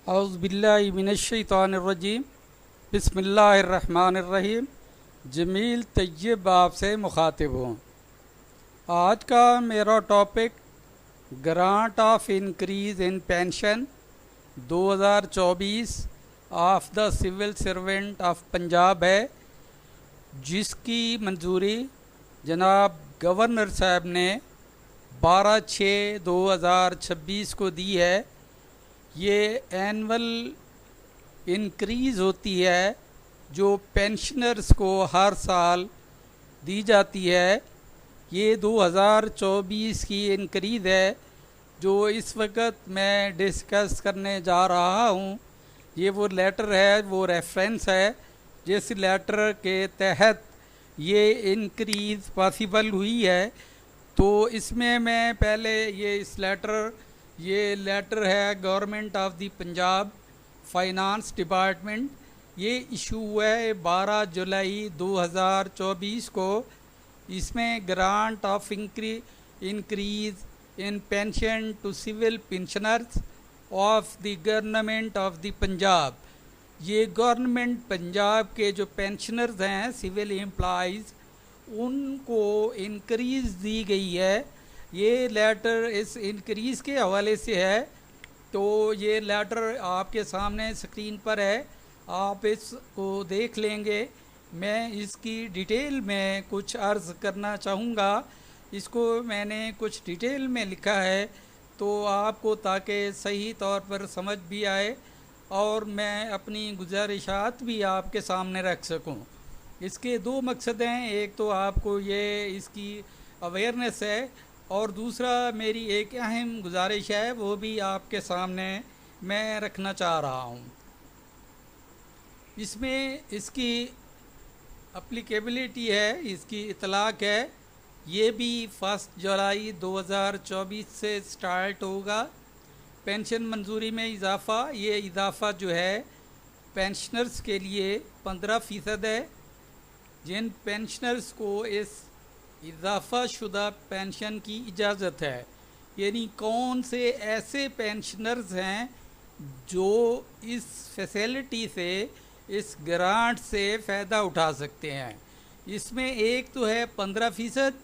औज़ुबिल्लाहि मिनश्शैतानिर्रजीम बिस्मिल्लाहिर्रहमानिर्रहीम। जमील तैयब आपसे मुखातिब हूँ। आज का मेरा topic grant of increase in pension 2024 of the civil servant of Punjab है, जिसकी मंजूरी जनाब गवर्नर साहब ने 12/6/2026 को दी है। ये एनुअल इंक्रीज़ होती है जो पेंशनर्स को हर साल दी जाती है। ये 2024 की इंक्रीज़ है जो इस वक्त मैं डिस्कस करने जा रहा हूँ। ये वो लेटर है, वो रेफरेंस है जिस लेटर के तहत ये इंक्रीज़ पॉसिबल हुई है। तो इसमें मैं पहले ये लेटर है government of the Punjab finance department. ये इशू हुआ है 12 जुलाई 2024 को। इसमें grant of increase in pension to civil pensioners of the government of the Punjab. ये गवर्नमेंट पंजाब के जो पेंशनर्स हैं, सिविल एम्प्लॉइज़, उनको इंक्रीज़ दी गई है। ये लेटर इस इंक्रीज़ के हवाले से है। तो ये लेटर आपके सामने स्क्रीन पर है, आप इसको देख लेंगे। मैं इसकी डिटेल में कुछ अर्ज़ करना चाहूँगा। इसको मैंने कुछ डिटेल में लिखा है तो आपको ताकि सही तौर पर समझ भी आए और मैं अपनी गुजारिशात भी आपके सामने रख सकूं। इसके दो मकसद हैं, एक तो आपको ये इसकी अवेयरनेस है और दूसरा मेरी एक अहम गुजारिश है, वो भी आपके सामने मैं रखना चाह रहा हूँ। इसमें इसकी अप्लीकेबिलिटी है, इसकी इतलाक़ है। ये भी 1 जुलाई 2024 से स्टार्ट होगा। पेंशन मंजूरी में इजाफ़ा, ये इजाफ़ा जो है पेंशनर्स के लिए 15% है। जिन पेंशनर्स को इस इजाफ़ा शुदा पेंशन की इजाज़त है, यानी कौन से ऐसे पेंशनर्स हैं जो इस फैसिलिटी से, इस ग्रांट से फ़ायदा उठा सकते हैं। इसमें एक तो है 15%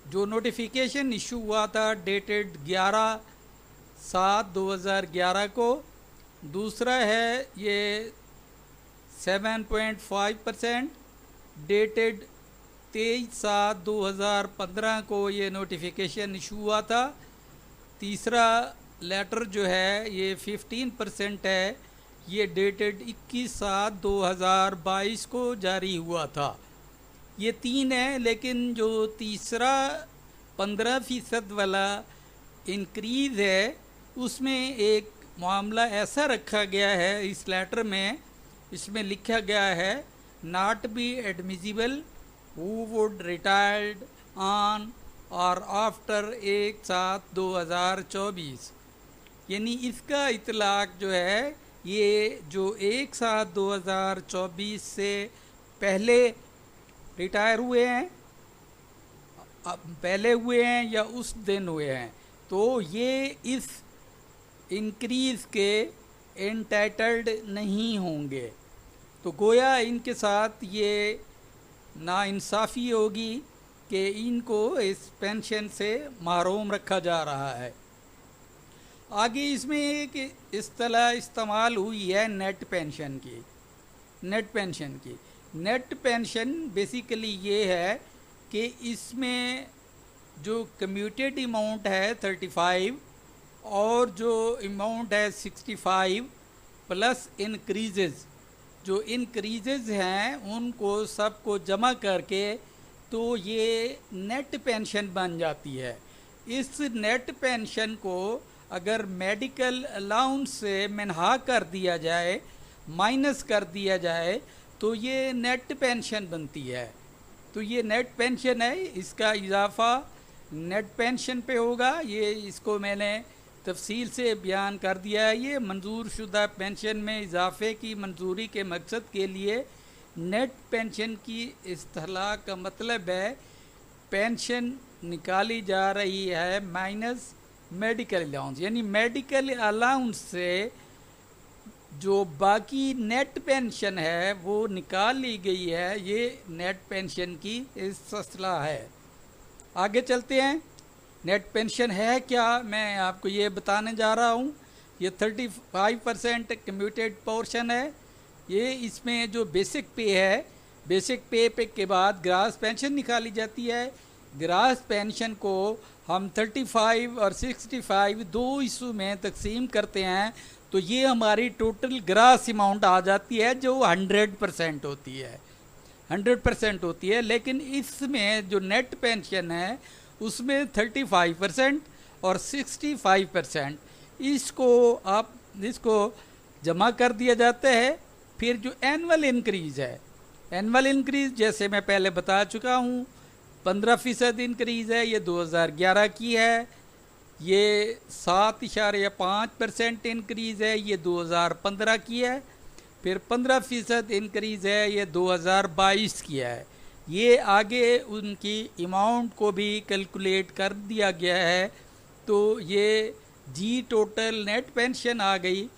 जो नोटिफिकेशन इशू हुआ था डेटेड 11/7/2011 को। दूसरा है ये 7.5% डेटेड 23/7/2015 को ये नोटिफिकेशन इशू हुआ था। तीसरा लेटर जो है ये 15% है, ये डेटेड 21/7/2022 को जारी हुआ था। ये तीन है, लेकिन जो तीसरा 15% वाला इंक्रीज़ है उसमें एक मामला ऐसा रखा गया है इस लेटर में। इसमें लिखा गया है not be admissible who would retired on और आफ्टर 1/7/2024। यानी इसका इतलाक़ जो है, ये जो 1/7/2024 से पहले रिटायर हुए हैं, पहले हुए हैं या उस दिन हुए हैं, तो ये इस इंक्रीज़ के एंटाइटल्ड नहीं होंगे। तो गोया इनके साथ ये नाइंसाफ़ी होगी कि इनको इस पेंशन से महरूम रखा जा रहा है। आगे इसमें एक इस्तिलाह इस्तेमाल हुई है नेट पेंशन की। नेट पेंशन बेसिकली ये है कि इसमें जो कम्यूटेड अमाउंट है 35 और जो अमाउंट है 65 प्लस इंक्रीजेज़, जो इंक्रीजेज़ हैं उनको सबको जमा करके तो ये नेट पेंशन बन जाती है। इस नेट पेंशन को अगर मेडिकल अलाउंस से मिनहा कर दिया जाए, माइनस कर दिया जाए, तो ये नेट पेंशन बनती है। तो ये नेट पेंशन है, इसका इजाफ़ा नेट पेंशन पे होगा। ये इसको मैंने तफसील से बयान कर दिया है। ये मंजूर शुदा पेंशन में इजाफ़े की मंजूरी के मकसद के लिए नेट पेंशन की इस्तिलाह का मतलब है पेंशन निकाली जा रही है माइनस मेडिकल अलाउंस, यानी मेडिकल अलाउंस से जो बाकी नेट पेंशन है वो निकाल ली गई है। ये नेट पेंशन की इस मसला है। आगे चलते हैं। नेट पेंशन है क्या, मैं आपको ये बताने जा रहा हूँ। ये 35% कम्यूटेड पोर्शन है। ये इसमें जो बेसिक पे है, बेसिक पे के बाद ग्रास पेंशन निकाली जाती है। ग्रास पेंशन को हम 35 और 65 दो हिस्सों में तकसीम करते हैं, तो ये हमारी टोटल ग्रास अमाउंट आ जाती है जो 100% होती है, 100% होती है। लेकिन इसमें जो नेट पेंशन है उसमें 35% और 65% इसको जमा कर दिया जाता है। फिर जो एनुअल इंक्रीज़ है, एनुअल इंक्रीज़ जैसे मैं पहले बता चुका हूँ 15% इंक्रीज़ है, ये 2011 की है। ये 7.5% इंक्रीज़ है, ये 2015 की है। फिर 15% इंक्रीज़ है, ये 2022 की है। ये आगे उनकी अमाउंट को भी कैलकुलेट कर दिया गया है। तो ये जी टोटल नेट पेंशन आ गई,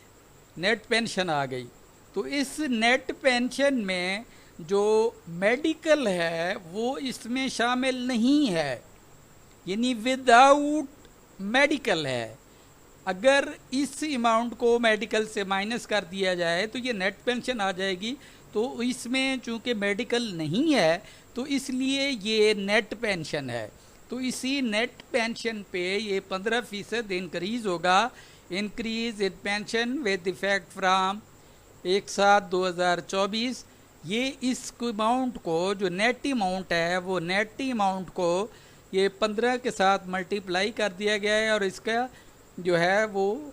नेट पेंशन आ गई। तो इस नेट पेंशन में जो मेडिकल है वो इसमें शामिल नहीं है, यानी विदाउट मेडिकल है। अगर इस अमाउंट को मेडिकल से माइनस कर दिया जाए तो ये नेट पेंशन आ जाएगी। तो इसमें चूंकि मेडिकल नहीं है तो इसलिए ये नेट पेंशन है। तो इसी नेट पेंशन पे ये 15% इंक्रीज़ होगा। Increase in pension with effect from 1/7/2024। ये इस अमाउंट को जो नेट अमाउंट है वो नेट अमाउंट को ये 15 के साथ मल्टीप्लाई कर दिया गया है और इसका जो है वो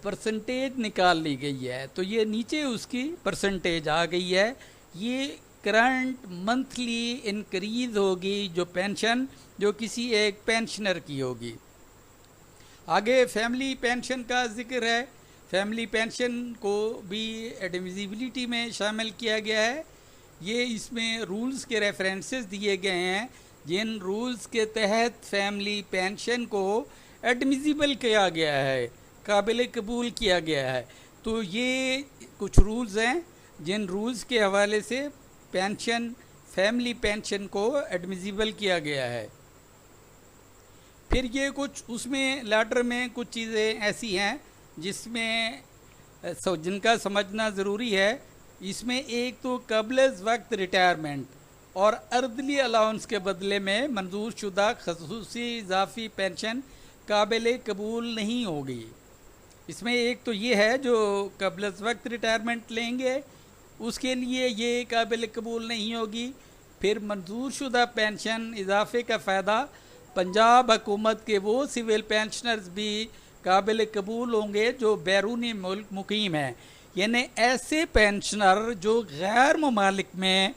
परसेंटेज निकाल ली गई है। तो ये नीचे उसकी परसेंटेज आ गई है। ये करंट मंथली इंक्रीज होगी जो पेंशन जो किसी एक पेंशनर की होगी। आगे फैमिली पेंशन का जिक्र है। फैमिली पेंशन को भी एडमिजिबिलिटी में शामिल किया गया है। ये इसमें रूल्स के रेफरेंसेस दिए गए हैं जिन रूल्स के तहत फैमिली पेंशन को एडमिजिबल किया गया है, काबिल कबूल किया गया है। तो ये कुछ रूल्स हैं जिन रूल्स के हवाले से पेंशन, फैमिली पेंशन को एडमिजिबल किया गया है। फिर ये कुछ उसमें लेटर में कुछ चीज़ें ऐसी हैं जिसमें जिनका समझना ज़रूरी है। इसमें एक तो कबल वक्त रिटायरमेंट और अर्दली अलाउंस के बदले में मंजूर शुदा खसूसी इजाफी पेंशन काबिल कबूल नहीं होगी। इसमें एक तो ये है जो कबल वक्त रिटायरमेंट लेंगे उसके लिए ये काबिल कबूल नहीं होगी। फिर मंजूर शुदा पेंशन इजाफे का फ़ायदा पंजाब हुकूमत के वो सिविल पेंशनर्स भी काबिल कबूल होंगे जो बैरूनी मुल्क मुकीम हैं, यानी ऐसे पेंशनर जो गैर ममालिक में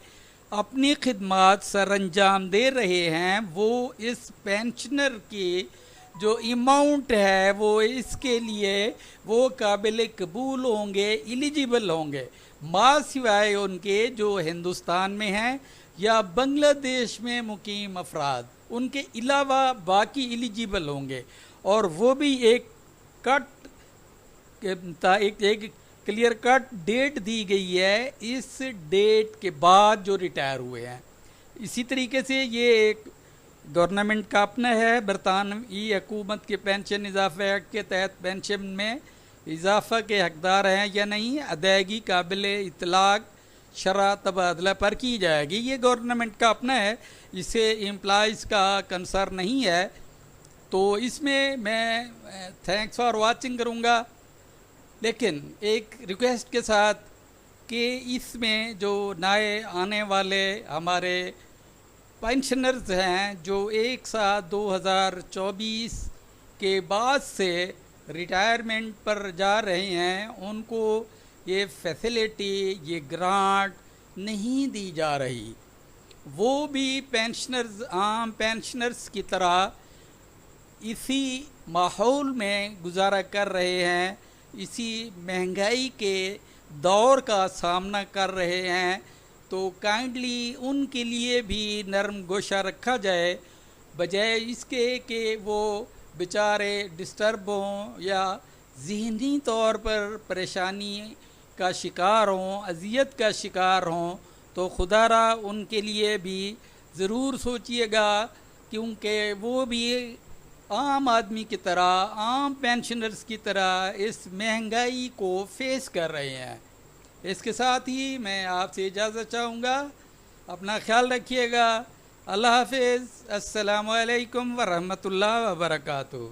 अपनी खिदमात सर अंजाम दे रहे हैं, वो इस पेंशनर की जो अमाउंट है वो इसके लिए वो काबिल कबूल होंगे, एलिजिबल होंगे, माँ सिवाय उनके जो हिंदुस्तान में हैं या बांग्लादेश में मुकीम अफराद, उनके अलावा बाकी एलिजिबल होंगे। और वो भी एक क्लियर कट डेट दी गई है, इस डेट के बाद जो रिटायर हुए हैं। इसी तरीके से ये एक गवर्नमेंट का अपना है, बरतानवी हुकूमत के पेंशन इजाफा एक्ट के तहत पेंशन में इजाफा के हकदार हैं या नहीं, अदायगी काबिल इतलाक शरह तबादला पर की जाएगी। ये गवर्नमेंट का अपना है, इसे एम्प्लॉइज़ का कंसर्न नहीं है। तो इसमें मैं थैंक्स फॉर वाचिंग करूँगा, लेकिन एक रिक्वेस्ट के साथ कि इसमें जो नए आने वाले हमारे पेंशनर्स हैं जो 1/7/2024 के बाद से रिटायरमेंट पर जा रहे हैं, उनको ये फैसिलिटी, ये ग्रांट नहीं दी जा रही। वो भी पेंशनर्स आम पेंशनर्स की तरह इसी माहौल में गुजारा कर रहे हैं, इसी महंगाई के दौर का सामना कर रहे हैं। तो काइंडली उनके लिए भी नरम गोशा रखा जाए, बजाय इसके कि वो बेचारे डिस्टर्ब हों या ज़हनी तौर पर परेशानी का शिकार हों, अज़ियत का शिकार हों, तो खुदारा उनके लिए भी ज़रूर सोचिएगा, क्योंकि वो भी आम आदमी की तरह, आम पेंशनर्स की तरह इस महंगाई को फेस कर रहे हैं। इसके साथ ही मैं आपसे इजाज़त चाहूँगा। अपना ख्याल रखिएगा। अल्लाह हाफिज़। अस्सलामु अलैकुम व रहमतुल्लाह व बरकातुहू।